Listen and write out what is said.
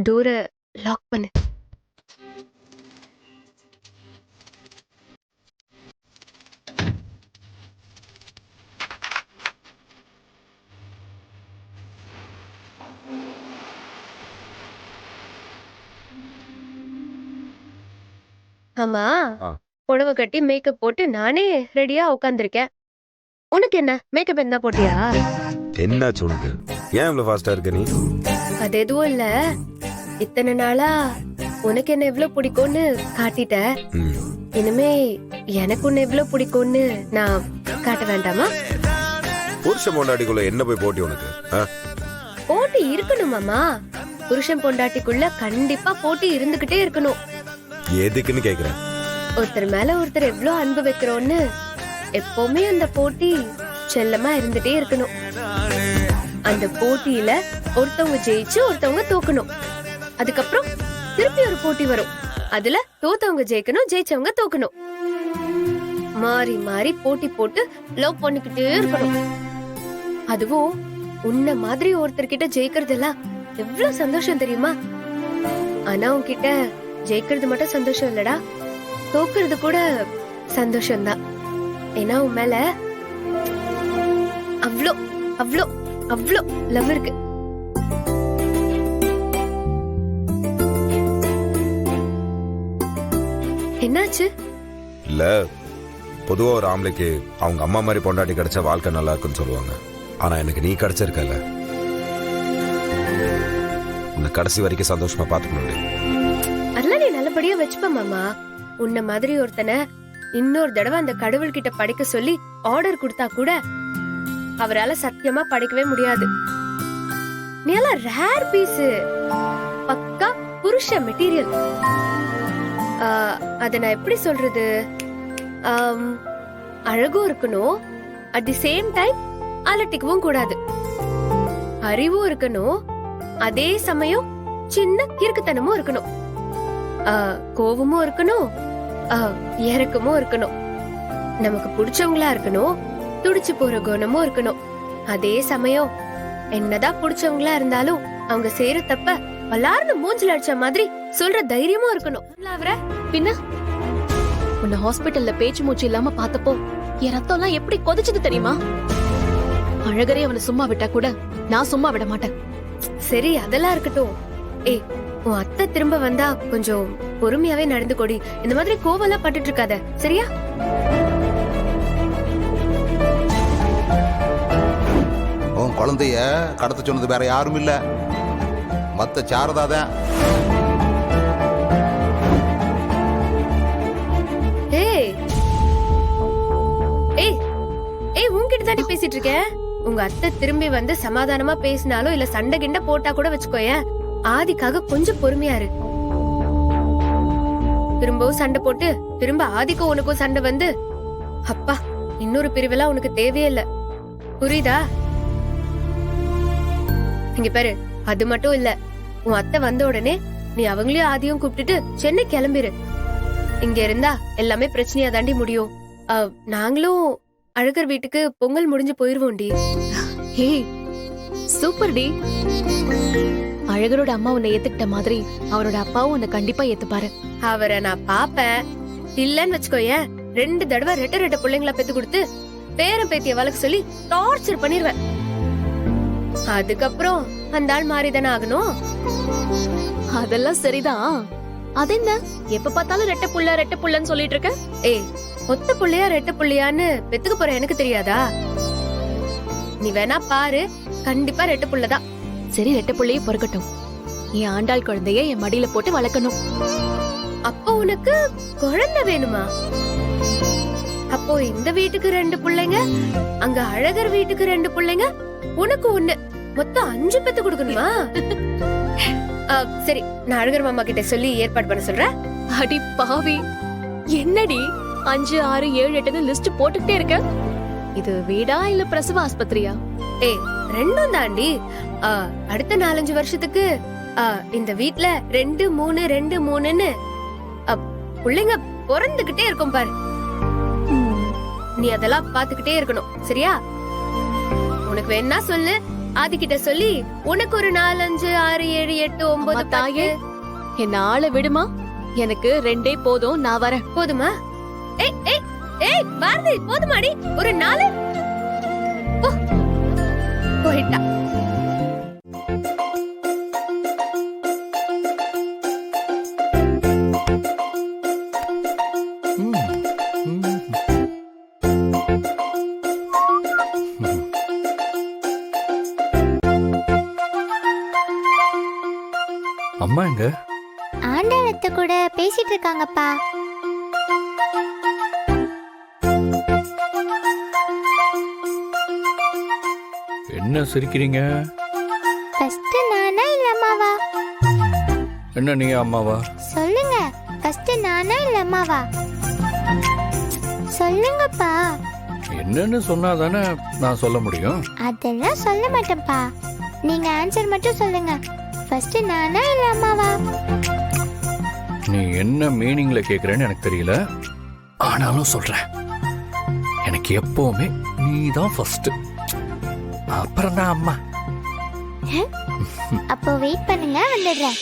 டோர lock பண்ணு. ஆமா, ஆ. புடவை கட்டி மேக்கப் போட்டு நானே ரெடியா உட்கார்ந்திருக்கேன். உனக்கு என்ன மேக்கப் என்ன போட்டியா? என்னாச்சு உனக்கு? ஏன் இவ்வளவு ஃபாஸ்டா இருக்க நீ? அது எதுவும் இல்ல. இத்தனை நாளா உனக்கு என்ன எவ்வளவு பிடிக்கும்னு காட்டிட்ட. ம். இனிமே எனக்கு உன்னை எவ்வளவு பிடிக்கும்னு நான் காட்ட வேண்டாமா? புருஷன் பொண்டாட்டிக்குள்ள என்ன போய் போட்டி உனக்கு? ஆ? போட்டி இருக்கணும் மாமா. புருஷன் பொண்டாட்டிக்குள்ள கண்டிப்பா போட்டி இருந்துகிட்டே இருக்கணும். எதுக்குன்னு கேக்குறேன். ஒருத்தர் மேல ஒருத்தர் எவ்வளவு அன்பு வைக்கிறோம்னு எப்பவுமே அந்த போட்டி செல்லமா இருந்துட்டே இருக்கணும். அந்த போட்டியில ஒருத்தவங்க ஜெயிச்சு ஒருத்தவங்க தோக்கணும். அதுக்கப்புறம் திருப்பி ஒரு போட்டி வரும். அதுல தோத்தவங்க ஜெயிக்கணும், ஜெயிச்சவங்க தோக்கணும். மாறி மாறி போட்டி போட்டு லவ் பண்ணிக்கிட்டே இருக்கணும். அதுவும் உன்ன மாதிரி ஒருத்தர்கிட்ட ஜெயிக்கிறதெல்லாம் எவ்வளவு சந்தோஷம் தெரியுமா? ஆனா உன்கிட்ட ஜெயிக்கிறது மட்டும் சந்தோஷம் இல்லடா, தோக்குறது கூட சந்தோஷம்தான். ஏன்னா உன் மேல அவ்ளோ அவ்ளோ அவ்ளோ லவ் இருக்கு. என்னாச்சு? இல்ல, பொதுவா ஒரு ஆம்பளைக்கு அவங்க அம்மா மாதிரி பொண்டாட்டி கிடைச்சா வாழ்க்கை நல்லா இருக்குன்னு சொல்லுவாங்க. ஆனா எனக்கு நீ கிடைச்சிருக்கல. உன்னை கடைசி வரைக்கும் சந்தோஷமா பாத்துக்கணும். அதெல்லாம் நீ நல்லபடியா வச்சுப்ப மாமா. உன்ன மாதிரி ஒருத்தனை இன்னொரு தடவை அந்த கடவுள் கிட்ட படைக்க சொல்லி ஆர்டர் கொடுத்தா கூட அவரால சத்தியமா படைக்கவே முடியாது. நீ எல்லாம் ரேர் பீஸ், பக்கா புருஷ மெட்டீரியல். அத நான் எப்படி சொல்றது? அழகும் இருக்கணும், அட் தி சேம் டைம் அலட்டிக்கவும் கூடாது. அறிவும் இருக்கணும், அதே சமயம் சின்ன கிறுக்குத்தனமும் இருக்கணும். கோவமும் இருக்கணும், இறக்கமும் இருக்கணும். நமக்கு பிடிச்சவங்களா இருக்கணும், துடிச்சு போற குணமும் இருக்கணும். அதே சமயம் என்னதான் பிடிச்சவங்களா இருந்தாலும் அவங்க செய்யற தப்ப பலார்னு மூஞ்சில அடிச்ச மாதிரி சொல்ற தைரியமும் இருக்கணும். பின்ன உன்னை ஹாஸ்பிட்டல்ல பேச்சு மூச்சு இல்லாம பார்த்தப்போ என் ரத்தம் எல்லாம் எப்படி கொதிச்சது தெரியுமா? அழகரே அவனை சும்மா விட்டா கூட நான் சும்மா விட மாட்டேன். சரி, அதெல்லாம் இருக்கட்டும். ஏய், உன் அத்தை திரும்ப வந்தா கொஞ்சம் பொறுமையாவே நடந்து கொடி. இந்த மாதிரி கோவம்லாம் பட்டுட்டு இருக்காத, சரியா? உன் குழந்தைய கடத்த சொன்னது வேற யாரும் இல்ல, மத்த சாரதாதான். ஏய் ஏய் ஏய், உன்கிட்ட தாண்டி பேசிட்டு இருக்கேன். உங்க அத்தை திரும்பி வந்து சமாதானமா பேசினாலும் இல்ல சண்டை கிண்ட போட்டா கூட வச்சுக்கோயேன், ஆதிக்காக கொஞ்சம் பொறுமையா இரு. திரும்பவும் சண்டை போட்டு திரும்ப ஆதிக்கும் உனக்கும் சண்டை வந்து அப்பா இன்னொரு பிரிவெல்லாம் உனக்கு தேவையே இல்ல, புரியுதா? இங்க பாரு, அது மட்டும் இல்ல, உன் அத்தை வந்த உடனே நீ அவங்களையும் ஆதியும் கூப்பிட்டுட்டு சென்னை கிளம்பிரு. இங்க இருந்தா எல்லாமே பிரச்சனையா தாண்டி முடியும். நாங்களும் அழகர் வீட்டுக்கு பொங்கல் முடிஞ்சு போயிருவோம்டி. ஹே, சூப்பர் டி. அழகரோட அம்மா உன்னை ஏத்துக்கிட்ட மாதிரி அவரோட அப்பாவும் உன்னை கண்டிப்பா ஏத்துப்பாரு. அவரை நான் பாப்பேன், இல்லன்னு வச்சுக்கோயேன் 2 தடவை ரெட்ட பிள்ளைங்கள பெத்து கொடுத்து பேரன் பேத்திய வளர்க்க சொல்லி டார்ச்சர் பண்ணிருவேன். அதுக்கப்புறம் அந்த ஆள் மாறிதானே ஆகணும். அதெல்லாம் சரிதான். அது என்ன எப்ப பார்த்தாலும் ரெட்ட புள்ளன்னு சொல்லிட்டு இருக்க? ஏய், ஒத்த புள்ளையா ரெட்ட புள்ளையான்னு பெத்துக்க போற எனக்கு தெரியாதா? நீ வேணா பாரு, கண்டிப்பா ரெட்ட புள்ளதான். சரி, ரெட்ட புள்ளையே பொறுக்கட்டும். என் ஆண்டாள் குழந்தைய என் மடியில போட்டு வளர்க்கணும். அப்போ உனக்கு குழந்தை வேணுமா? அப்போ இந்த வீட்டுக்கு 2 பிள்ளைங்க, அங்க அழகர் வீட்டுக்கு 2 பிள்ளைங்க, உனக்கு 1, மொத்தம் 5 பெத்து கொடுக்கணுமா? சரி, நான் அழகர் மாமா கிட்ட சொல்லி ஏற்பாடு பண்ண சொல்றேன். அடி பாவி, என்னடி 5, 6, 7, 8ன்னு லிஸ்ட் போட்டுக்கிட்டே இருக்க? இது வீடா இல்ல பிரசவ ஆஸ்பத்திரியா? ஏய், 2ம் தாண்டி. அடுத்த 4-5 வருஷத்துக்கு இந்த வீட்ல 2, 3, 2, 3ன்னு பிள்ளைங்க பிறந்துகிட்டே இருக்கும் பாரு. நீ அதெல்லாம் பாத்துக்கிட்டே இருக்கணும், சரியா? உனக்கு வேணா சொல்லு, ஆதிக்கிட்ட சொல்லி உனக்கு ஒரு 4 5 6 7 8 9 அம்மா தாயே, 10 என்ன ஆள விடுமா, எனக்கு 2 போதும், நான் வரேன். போதுமா? ஏய் ஏய் ஏய் பாரதி, போதுமாடி? ஒரு 4 போயிட்டா. அம்மா எங்க? ஆண்டாளத்தை கூட பேசிட்டு இருக்காங்கப்பா. என்ன சிரிக்கிறீங்க? ஃபர்ஸ்ட் நானா இல்ல அம்மாவா? என்ன நீங்க அம்மாவா? சொல்லுங்க, ஃபர்ஸ்ட் நானா இல்ல அம்மாவா? சொல்லுங்கப்பா. என்னன்னு சொன்னாதானே நான் சொல்ல முடியும். அதெல்லாம் சொல்ல மாட்டேன்ப்பா, நீங்க ஆன்சர் மட்டும் சொல்லுங்க. ஃபர்ஸ்ட் நானா இல்ல அம்மாவா? நீ என்ன மீனிங்ல கேக்குறேன்னு எனக்கு தெரியல, ஆனாலும் சொல்றேன். எனக்கு எப்பவுமே நீ தான் ஃபர்ஸ்ட், அப்புறம் தான் அம்மா. அப்போ வெயிட் பண்ணுங்க, வந்துடுறேன்.